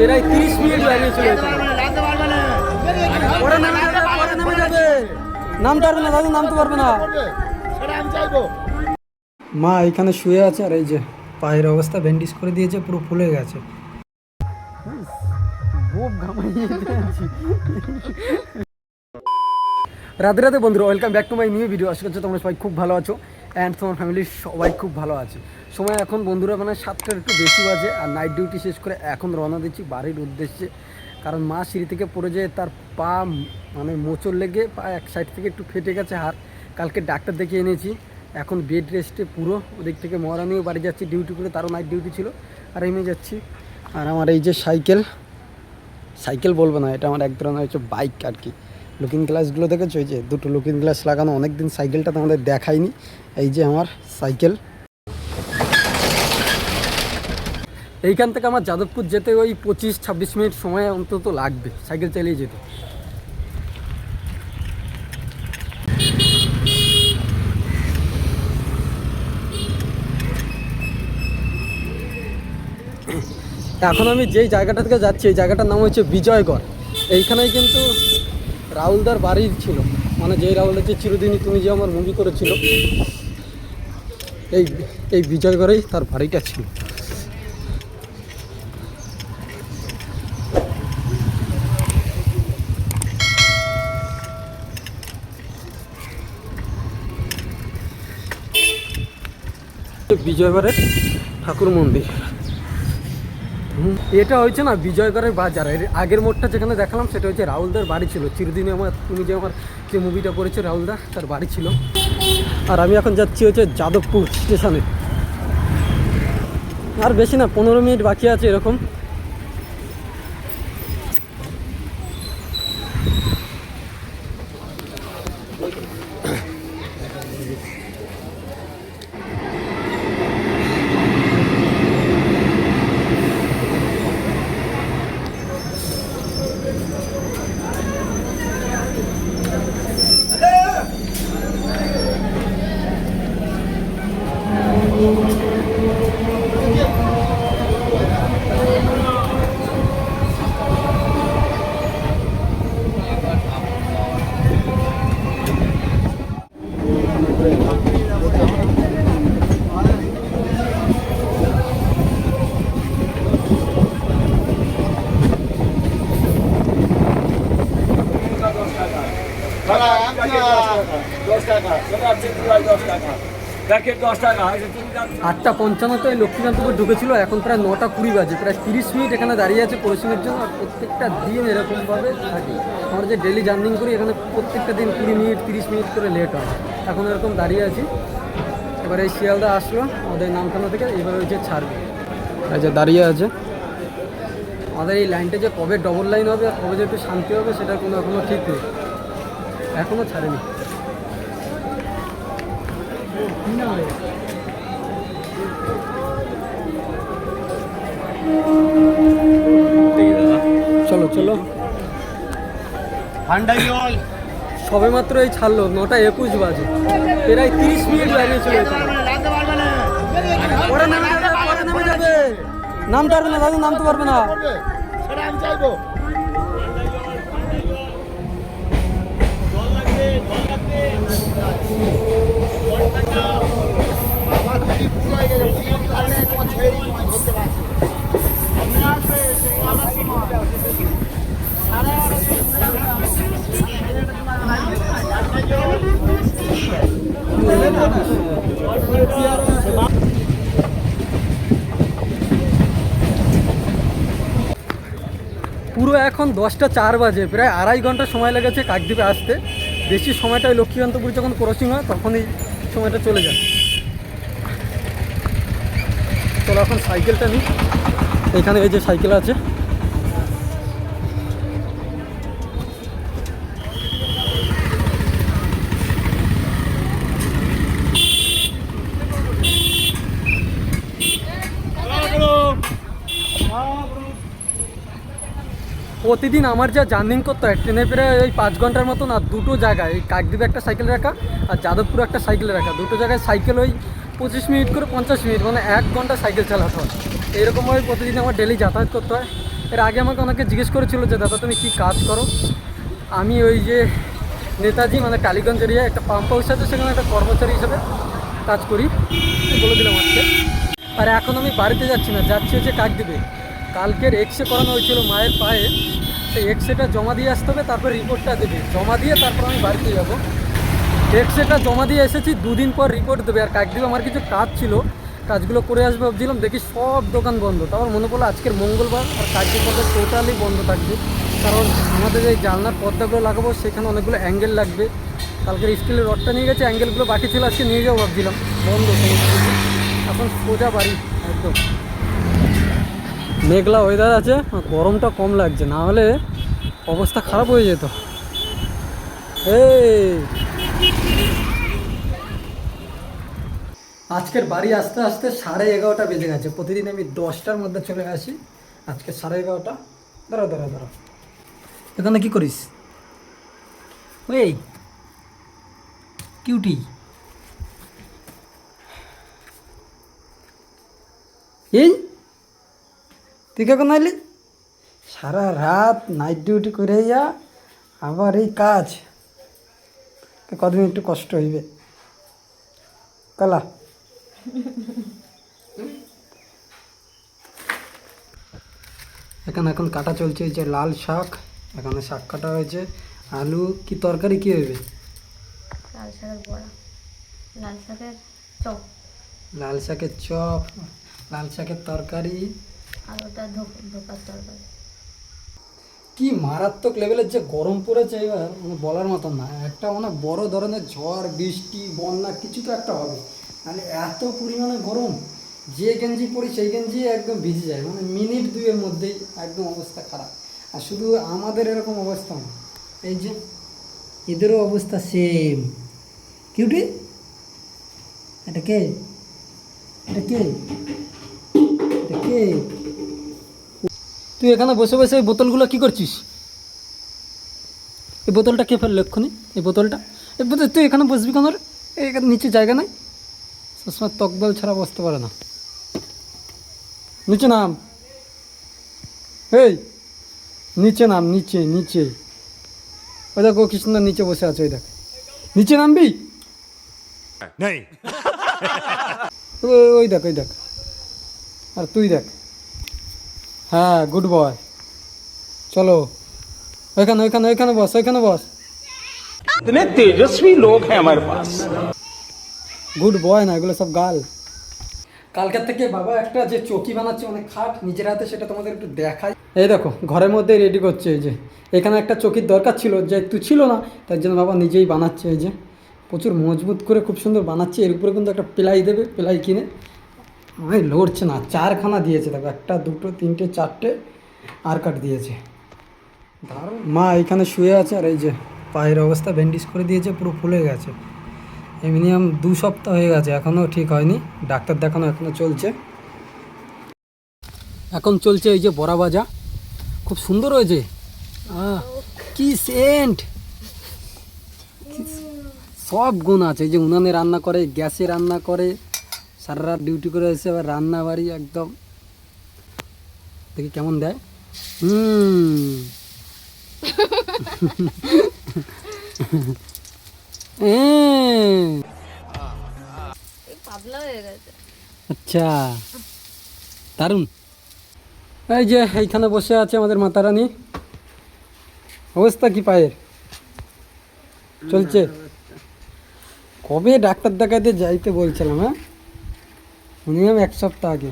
প্রায় 30 মিনিট দাঁড়িয়েছিল এখানে। পরে নেমে যাবে, নামতে পারবে না দাদু, নামতে পারবে না। মা এখানে শুয়ে আছে, আর এই যে পায়ের অবস্থা ব্যান্ডেজ করে দিয়েছে, পুরো ফুলে গেছে। রাধে রাধে বন্ধুরা, welcome back to my new video. আশা করছি তোমরা সবাই খুব ভালো আছো অ্যান্ড তোমার ফ্যামিলির সবাই খুব ভালো আছে। সময় এখন বন্ধুরা মানে 7টার একটু বেশি বাজে, আর নাইট ডিউটি শেষ করে এখন রওনা দিচ্ছি বাড়ির উদ্দেশ্যে। কারণ মা সিঁড়ি থেকে পড়ে যেয়ে তার পা মানে মোচড় লেগে পা এক সাইড থেকে একটু ফেটে গেছে হাড়। কালকে ডাক্তার দেখিয়ে এনেছি, এখন বেড রেস্টে পুরো। ওদিক থেকে মহারানিও বাড়ি যাচ্ছি ডিউটি করে, তারও নাইট ডিউটি ছিল, আর এমনি যাচ্ছি। আর আমার এই যে সাইকেল বলবো না, এটা আমার এক ধরনের হচ্ছে বাইক আর কি। লুকিং গ্লাসগুলো দেখেছো, এই যে দুটো লুকিং গ্লাস লাগানো, অনেক দিন সাইকেলটা তোমাদের দেখাইনি। এই যে আমার সাইকেল। এইখান থেকে আমার যাদবপুর যেতে ওই 25-26 মিনিট সময় অন্তত লাগবে সাইকেল চালিয়ে যেতে। এখন আমি যেই জায়গাটা থেকে যাচ্ছি, এই জায়গাটার নাম হচ্ছে বিজয়গড়। এইখানেই কিন্তু রাহুলদার বাড়ি ছিল, মানে যেই রাহুলদার যে চিরদিনই তুমি যে আমার মুভি করেছিল, এই বিজয়গড়েই তার বাড়িটা ছিল। বিজয়গড়ের ঠাকুর মন্দির। এটা হচ্ছে না বিজয়গড়ের বাজার। এর আগের মোড়টা যেখানে দেখালাম সেটা হচ্ছে রাহুলদার বাড়ি ছিল, চিরদিনই তুমি যে আমার যে মুভিটা করেছো রাহুলদা, তার বাড়ি ছিল। আর আমি এখন যাচ্ছি হচ্ছে যাদবপুর স্টেশনে। আর বেশি না, 15 মিনিট বাকি আছে এরকম। আটটা 55 লক্ষ্মীকান্তপুর ঢুকেছিল, এখন প্রায় 9টা 20 বাজে। প্রায় 30 মিনিট এখানে দাঁড়িয়ে আছে পরিশ্রমের জন্য। আর প্রত্যেকটা দিন এরকমভাবে থাকে, আমরা যে ডেলি জার্নিং করি এখানে প্রত্যেকটা দিন 20 মিনিট 30 মিনিট করে লেট হয়। এখন এরকম দাঁড়িয়ে আছি। এবার এই শিয়ালদা আসলো আমাদের নামখানা থেকে, এইভাবে হচ্ছে ছাড়বে। এই যে দাঁড়িয়ে আছে আমাদের এই লাইনটা, যে কবে ডবল লাইন হবে আর কবে যে একটু শান্তি হবে সেটা কোনো এখনও ঠিক নেই, এখনও ছাড়েনি। চলো চলো, সবে মাত্র এই ছাড়লো, 9টা 21 বাজে। প্রায় 30 মিনিট দাঁড়িয়েছিল এখানে। পরে নেমে যাবে, নামতে পারবে না দাদু, নামতে পারবে না। পুরো এখন 10টা 4 বাজে, প্রায় 2.5 ঘন্টা সময় লেগেছে কাকদ্বীপে আসতে। বেশি সময়টা ওই লক্ষ্মীকান্তপুর যখন ক্রসিং হয় তখনই সময়টা চলে যায়। চলো এখন সাইকেলটা নিই, এখানে এই যে সাইকেল আছে। প্রতিদিন আমার যা জার্নিং করতে হয় ট্রেনে, প্রায় ওই 5 ঘন্টার মতন। আর দুটো জায়গায়, এই কাকদ্বীপে একটা সাইকেল রাখা আর যাদবপুরে একটা সাইকেল রাখা, দুটো জায়গায় সাইকেল ওই 25 মিনিট করে 50 মিনিট, মানে 1 ঘন্টা সাইকেল চালাতে হয়। এইরকমভাবে প্রতিদিন আমার ডেলি যাতায়াত করতে হয়। এর আগে আমাকে অনেকে জিজ্ঞেস করেছিল যে দাদা তুমি কী কাজ করো। আমি ওই যে নেতাজি মানে টালিগঞ্জ এরিয়া একটা পাম্প হাউস আছে, সেখানে একটা কর্মচারী হিসেবে কাজ করি, বলে দিলাম আজকে। আর এখন আমি বাড়িতে যাচ্ছি না, যাচ্ছি হচ্ছে কাকদ্বীপে। কালকের এক্সরে করানো হয়েছিল মায়ের পায়ে, সেই এক্সরেটা জমা দিয়ে আসতে হবে, তারপর রিপোর্টটা দেবে, জমা দিয়ে তারপর আমি বাড়িতে যাবো। এক্সরেটা জমা দিয়ে এসেছি, 2 দিন পর রিপোর্ট দেবে। আর কাকদ্বীপে আমার কিছু কাজ ছিল, কাজগুলো করে আসবে ভাবছিলাম, দেখি সব দোকান বন্ধ। তারপর মনে পড়লো আজকের মঙ্গলবার আর কাকদ্বীপ বাজার টোটালি বন্ধ থাকবে, কারণ আমাদের এই জানলার পর্দাগুলো লাগাবো, সেখানে অনেকগুলো অ্যাঙ্গেল লাগবে। কালকের স্টিলের রডটা নিয়ে গেছে, অ্যাঙ্গেলগুলো বাকি ছিল, আজকে নিয়ে যাবো ভাবছিলাম, বন্ধ সমস্ত কিছু। এখন সোজা বাড়ি একদম। মেঘলা ওয়েদার আছে, গরমটা কম লাগছে, না হলে অবস্থা খারাপ হয়ে যেত। এই আজকের বাড়ি আসতে আসতে 11:30 বেজে গেছে। প্রতিদিন আমি 10টার মধ্যে চলে আসি, আজকে 11:30। দাঁড়া দাঁড়া দাঁড়া, এখানে কি করিস? ওই কিউটি, এই তুই কখন আইলি? সারা রাত নাইট ডিউটি করে যা, আবার এই কাজ, কদিন একটু কষ্ট হইবে কালা। এখন কাটা চলছে, এই যে লাল শাক, এখানে শাক কাটা হয়েছে, আলু, কি তরকারি কি হইবে? লাল শাকের বড়া, লাল শাকের চপ, লাল শাকের চপ, লাল শাকের তরকারি, আর ওটা ধোকার তরকারি। কি মারাত্মক লেভেলের যে গরম পড়েছে এবার, মানে বলার মতন না। একটা মানে বড় ধরনের ঝড় বৃষ্টি বন্যা কিছু তো একটা হবে, মানে এত পরিমাণে গরম, যে গেঞ্জি পরি সেই গেঞ্জি একদম ভিজে যায়, মানে মিনিট 2-এর মধ্যেই একদম অবস্থা খারাপ। আর শুধু আমাদের এরকম অবস্থা না, এই যে এদেরও অবস্থা সেম। কিউটি, এটা কে? এটা কে? এটা কে? তুই এখানে বসে বসে এই বোতলগুলো কী করছিস? এই বোতলটা কে ফেললো এক্ষুনি? এই বোতলটা, এই বোতল তুই এখানে বসবি কেন রে? এখানে নিচে জায়গা নাই, সবসময় তকদল ছাড়া বসতে পারে না। নিচে নাম, এই নিচে নাম, নিচে নিচে। ওই দেখ ও কি সুন্দর নিচে বসে আছে, ওই দেখ, নিচে নামবি। ওই দেখ, ওই দেখ, আর তুই দেখ। হ্যাঁ গুড বয়, চলো ওইখানে ওইখানে ওইখানে বস, ওইখানে বস। इतने तेजस्वी लोग हैं हमारे पास। গুড বয় না, এগুলো সব গাল। কালকের থেকে বাবা একটা যে চৌকি বানাচ্ছে, অনেক খাট নিজের হাতে, সেটা তোমাদের একটু দেখাই। এই দেখো ঘরের মধ্যে রেডি করছে, এই যে এখানে একটা চৌকির দরকার ছিল, যেহেতু ছিল না তার জন্য বাবা নিজেই বানাচ্ছে। এই যে প্রচুর মজবুত করে খুব সুন্দর বানাচ্ছে। এর উপরে কিন্তু একটা প্লাই দেবে, প্লাই কিনে আমি লড়ছে না। 4খানা দিয়েছে দেখো, 1 2 3 4টে আর কাট দিয়েছে। মা এখানে শুয়ে আছে, আর এই যে পায়ের অবস্থা ব্যান্ডেজ করে দিয়েছে, পুরো ফুলে গেছে। মিনিমাম 2 সপ্তাহ হয়ে গেছে, এখনও ঠিক হয়নি, ডাক্তার দেখানো এখনও চলছে। এখন চলছে এই যে বড়া ভাজা, খুব সুন্দর হয়েছে। কি সেন্ট, সব গুণ আছে। এই যে উনানে রান্না করে, গ্যাসে রান্না করে, সারা রাত ডিউটি করে এসে আবার রান্না বাড়ি একদম। দেখি কেমন দেয়। পাতলা হয়ে গেছে। আচ্ছা দারুণ। এই যে এইখানে বসে আছে আমাদের মাতারানী, অবস্থা কি পায়ের? চলছে। কবে ডাক্তার দেখাতে যাইতে বলছিলাম? হ্যাঁ মিনিমাম 1 সপ্তাহ আগে।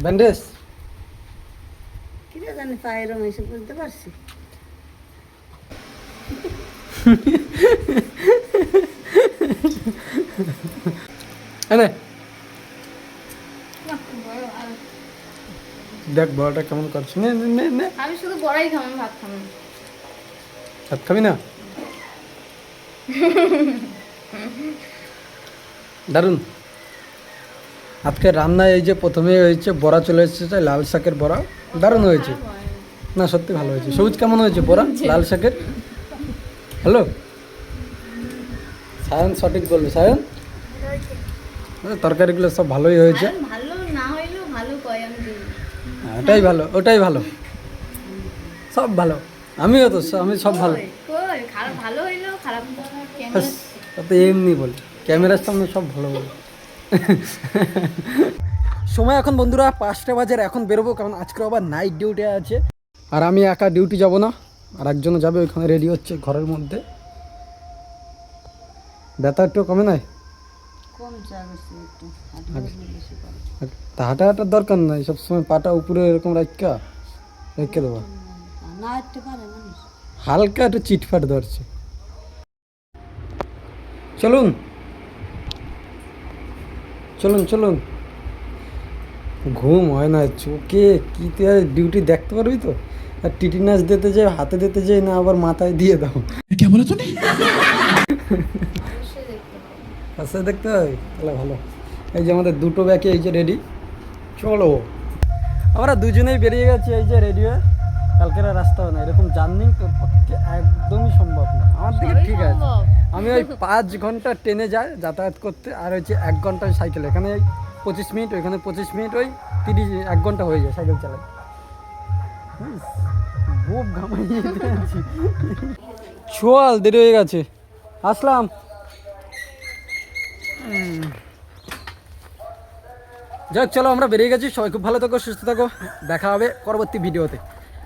ব্যান্ডেজ কি জানি পায়ের এসে বুঝতে পারছি। দেখ বড়টা কেমন করছে। নে নে নে নে, আমি শুধু বড়াই খাবো, ভাত খাবো না। ভাত খাবি না? দারুণ। আজকে রান্নায় এই যে প্রথমে হয়েছে বড়া, চলে এসেছে লাল শাকের বড়া, দারুণ হয়েছে। না সত্যি ভালো হয়েছে। সবুজ কেমন হয়েছে বড়া লাল শাকের? হ্যালো সায়ন সঠিক বলবে। সায়ন তরকারিগুলো সব ভালোই হয়েছে। ভালো না হইলেও ভালো কয় আমি। ওটাই ভালো, ওটাই ভালো। সব ভালো, আমিও তো আমি সব ভালো। কই খারাপ ভালো হইলো খারাপ ব্যাস, তো এমনি বলি ক্যামেরার সামনে সব ভালো বলি। সময় এখন বন্ধুরা 5টা বাজে, এখন বেরোবো কারণ আজকে আবার নাইট ডিউটি আছে। আর আমি একা ডিউটি যাব না, আর একজনও যাবে, ওইখানে রেডি হচ্ছে ঘরের মধ্যে। ব্যথা একটু কমে নাই? তা হাঁটা হাঁটার দরকার নাই, সবসময় পাটা উপরে এরকম রেখে দেবো। হালকা একটু চিটফাট ধরছে। চলুন চলুন চলুন। ঘুম হয় না চোখে, কি তুই আর ডিউটি দেখতে পারবি তো? আর টিটিনাস দিতে যাই, হাতে দিতে যাই না, আবার মাথায় দিয়ে দাও। আচ্ছা দেখতে হয় তাহলে ভালো। এই যে আমাদের দুটো ব্যাকে এই যে রেডি, চলো। আমরা দুজনেই বেরিয়ে গেছি এই যে রেডি হয়ে। কালকের আর রাস্তা না, এরকম জার্নি তোর পক্ষে একদমই সম্ভব না। আমার দিকে ঠিক আছে, আমি ওই 5 ঘন্টা ট্রেনে যাই যাতায়াত করতে, আর হচ্ছে 1 ঘন্টা সাইকেল। এখানে 25 মিনিট, ওইখানে 25 মিনিট, ওই 1 ঘন্টা হয়ে যায় সাইকেল চালাই। খুব ঘামাইয়ে দিয়েছি। চল, দেরি হয়ে গেছে, আসলাম। যাক চলো, আমরা বেরিয়ে গেছি। সবাই খুব ভালো থাকো, সুস্থ থাকো, দেখা হবে পরবর্তী ভিডিওতে।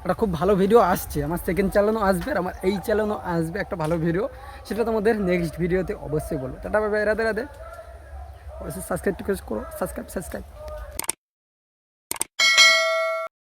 একটা খুব ভালো ভিডিও আসছে, আমার সেকেন্ড চ্যানেলও আসবে, আর আমার এই চ্যানেলও আসবে একটা ভালো ভিডিও। সেটা তোমাদের নেক্সট ভিডিওতে অবশ্যই বলবো। Tata, bye bye, Radhe Radhe. অবশ্যই সাবস্ক্রাইব করো, সাবস্ক্রাইব।